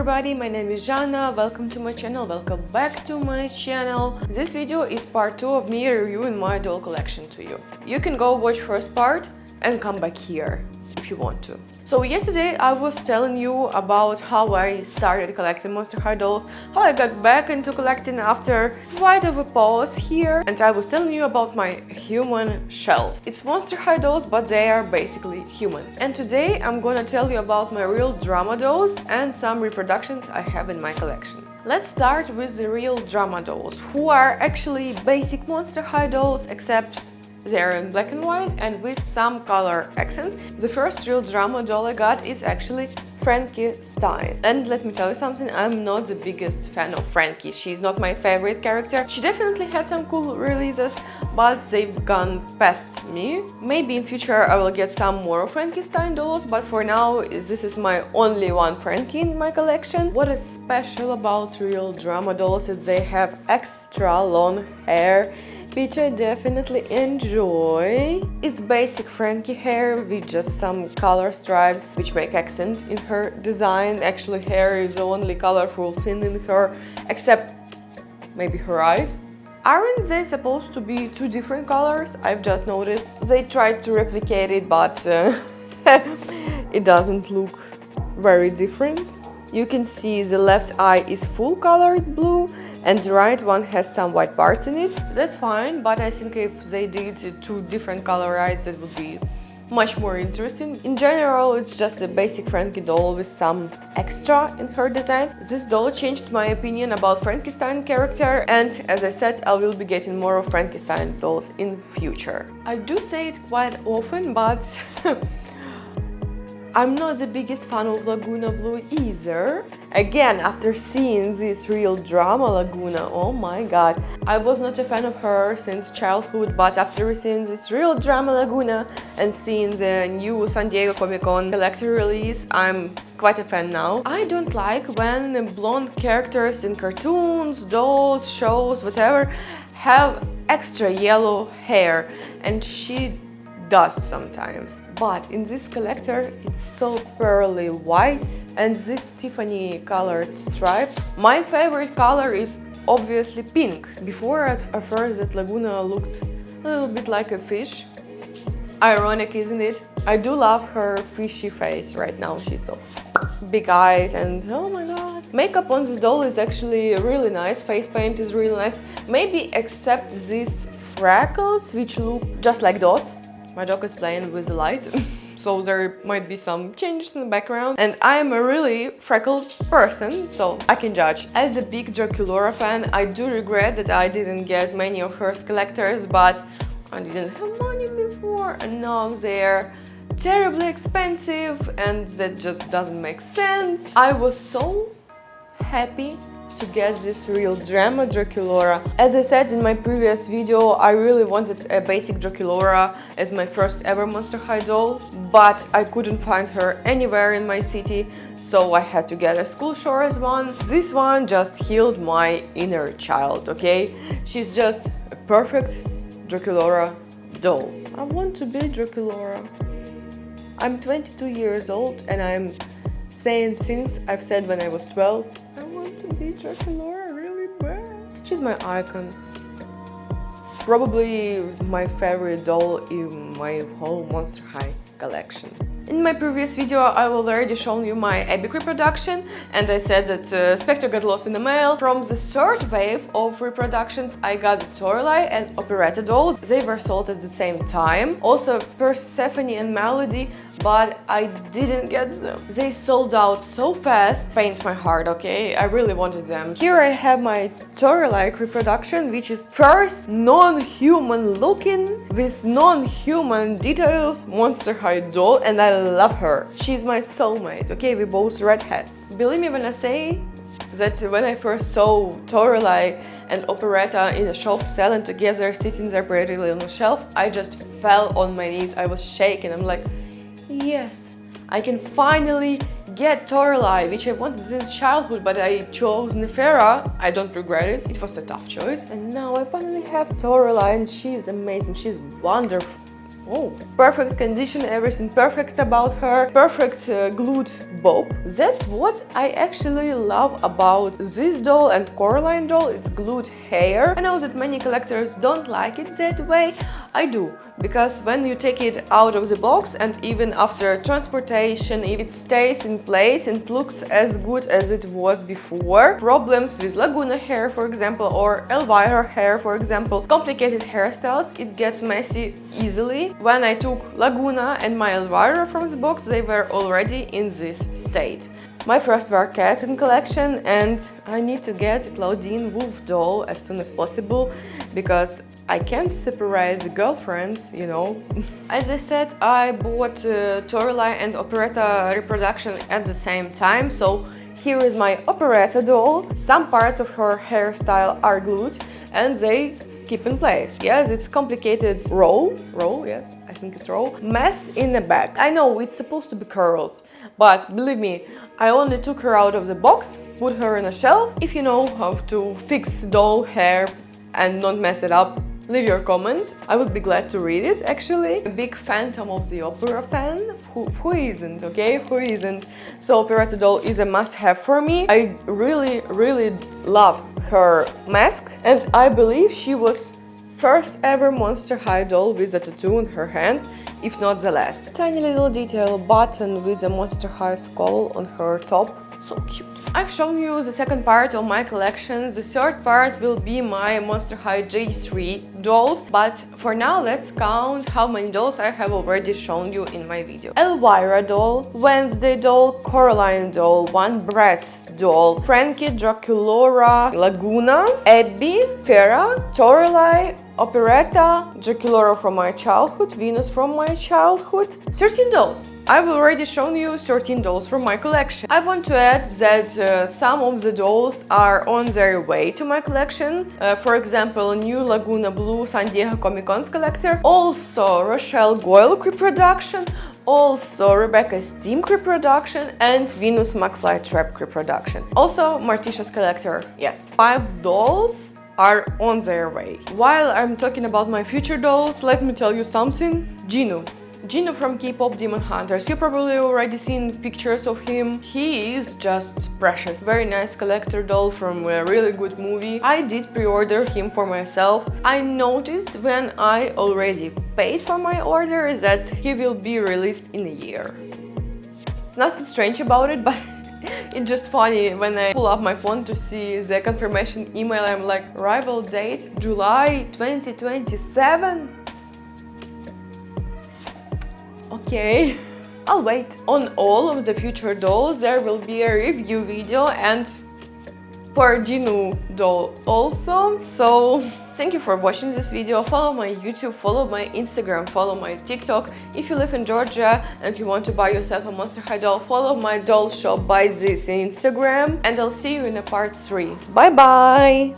everybody, my name is Jana, welcome to my channel, welcome back to my channel. This video is part 2 of me reviewing my doll collection to you. You can go watch first part and come back here if you want to. So yesterday I was telling you about how I started collecting Monster High dolls, how I got back into collecting after quite of a pause here, and I was telling you about my human shelf. It's Monster High dolls, but they are basically human. And today I'm gonna tell you about my real drama dolls and some reproductions I have in my collection. Let's start with the real drama dolls, who are actually basic Monster High dolls, except they're in black and white and with some color accents. The first real drama doll I got is actually Frankenstein. And let me tell you something, I'm not the biggest fan of Frankie. She's not my favorite character. She definitely had some cool releases, but they've gone past me. Maybe in future I will get some more Frankenstein dolls, but for now this is my only one Frankie in my collection. What is special about real drama dolls is they have extra long hair, which I definitely enjoy. It's basic Frankie hair with just some color stripes which make accent in her design. Actually, hair is the only colorful thing in her, except maybe her eyes. Aren't they supposed to be two different colors? I've just noticed. They tried to replicate it, but it doesn't look very different. You can see the left eye is full colored blue and the right one has some white parts in it. That's fine, but I think if they did two different color eyes, that would be much more interesting. In general, it's just a basic Frankie doll with some extra in her design. This doll changed my opinion about Frankenstein character, and as I said, I will be getting more of Frankenstein dolls in future. I do say it quite often, but I'm not the biggest fan of Laguna Blue either. Again, after seeing this real drama Laguna, oh my god. I was not a fan of her since childhood, but after receiving this real drama Laguna and seeing the new San Diego Comic-Con collector release, I'm quite a fan now. I don't like when blonde characters in cartoons, dolls, shows, whatever, have extra yellow hair, and she does sometimes. But in this collector it's so pearly white and this Tiffany colored stripe. My favorite color is obviously pink. Before at first that Laguna looked a little bit like a fish. Ironic, isn't it? I do love her fishy face right now. She's so big eyed and oh my god. Makeup on this doll is actually really nice. Face paint is really nice. Maybe except these freckles which look just like dots. My dog is playing with the light, so there might be some changes in the background. And I am a really freckled person, so I can judge. As a big Draculaura fan, I do regret that I didn't get many of her collectors, but I didn't have money before, and now they're terribly expensive, and that just doesn't make sense. I was so happy to get this real drama Draculaura. As I said in my previous video, I really wanted a basic Draculaura as my first ever Monster High doll, but I couldn't find her anywhere in my city, so I had to get a school shores one. This one just healed my inner child, okay? She's just a perfect Draculaura doll. I want to be Draculaura. I'm 22 years old and I'm saying things I've said when I was 12. I want to be Draculaura really bad. She's my icon. Probably my favorite doll in my whole Monster High collection. In my previous video I already shown you my epic reproduction, and I said that Spectre got lost in the mail. From the third wave of reproductions I got the Torelei and Operetta dolls. They were sold at the same time. Also Persephone and Melody, but I didn't get them. They sold out so fast. Paint my heart, okay? I really wanted them. Here I have my Torelei reproduction, which is first non-human looking with non-human details Monster High doll, and I love her. She's my soulmate, okay? We both redheads. Believe me when I say that when I first saw Torelei and Operetta in a shop selling together, sitting there prettily on the shelf, I just fell on my knees. I was shaking. I'm like, yes, I can finally get Torelei, which I wanted since childhood, but I chose Nefera. I don't regret it. It was a tough choice. And now I finally have Torelei, and she is amazing. She's wonderful. Oh, perfect condition, everything perfect about her, perfect glued bob. That's what I actually love about this doll and Coraline doll, it's glued hair. I know that many collectors don't like it that way. I do, because when you take it out of the box and even after transportation, it stays in place and looks as good as it was before. Problems with Laguna hair, for example, or Elvira hair, for example, complicated hairstyles, it gets messy easily. When I took Laguna and my Elvira from the box, they were already in this state. My first were cat in collection, and I need to get Claudine Wolf doll as soon as possible because I can't separate the girlfriends, you know. As I said, I bought Torelei and Operetta reproduction at the same time, so here is my Operetta doll. Some parts of her hairstyle are glued and they keep in place. Yes, it's complicated roll, yes, I think it's roll, mess in a bag. I know it's supposed to be curls, but believe me, I only took her out of the box, put her in a shelf. If you know how to fix doll hair and not mess it up, leave your comment. I would be glad to read it, actually. A big Phantom of the Opera fan. Who isn't, okay? Who isn't? So Operetta doll is a must-have for me. I really love her mask, and I believe she was first ever Monster High doll with a tattoo on her hand, if not the last. Tiny little detail button with a Monster High skull on her top. So cute. I've shown you the second part of my collection. The third part will be my Monster High J3 dolls, but for now let's count how many dolls I have already shown you in my video. Elvira doll, Wednesday doll, Coraline doll, One Breath doll, Frankie, Draculaura, Laguna, Abby, Farah, Torelei, Operetta, Draculaura from my childhood, Venus from my childhood. 13 dolls. I've already shown you 13 dolls from my collection. I want to add that some of the dolls are on their way to my collection. For example, new Laguna Blue San Diego Comic Con's collector, also Rochelle Goyle Creeproduction, also Rebecca's Team Creeproduction, and Venus McFly Trap Creeproduction. Also Martisha's collector. Yes, 5 dolls are on their way. While I'm talking about my future dolls, let me tell you something. Gino from K-pop Demon Hunters. You probably already seen pictures of him. He is just precious. Very nice collector doll from a really good movie. I did pre-order him for myself. I noticed when I already paid for my order that he will be released in a year. Nothing strange about it, but it's just funny when I pull up my phone to see the confirmation email. I'm like, arrival date July 2027? Okay, I'll wait. On all of the future dolls there will be a review video, and for Gino doll also. So thank you for watching this video. Follow my YouTube, follow my Instagram, follow my TikTok. If you live in Georgia and you want to buy yourself a Monster High doll, follow my doll shop by this Instagram, and I'll see you in a part 3. Bye bye!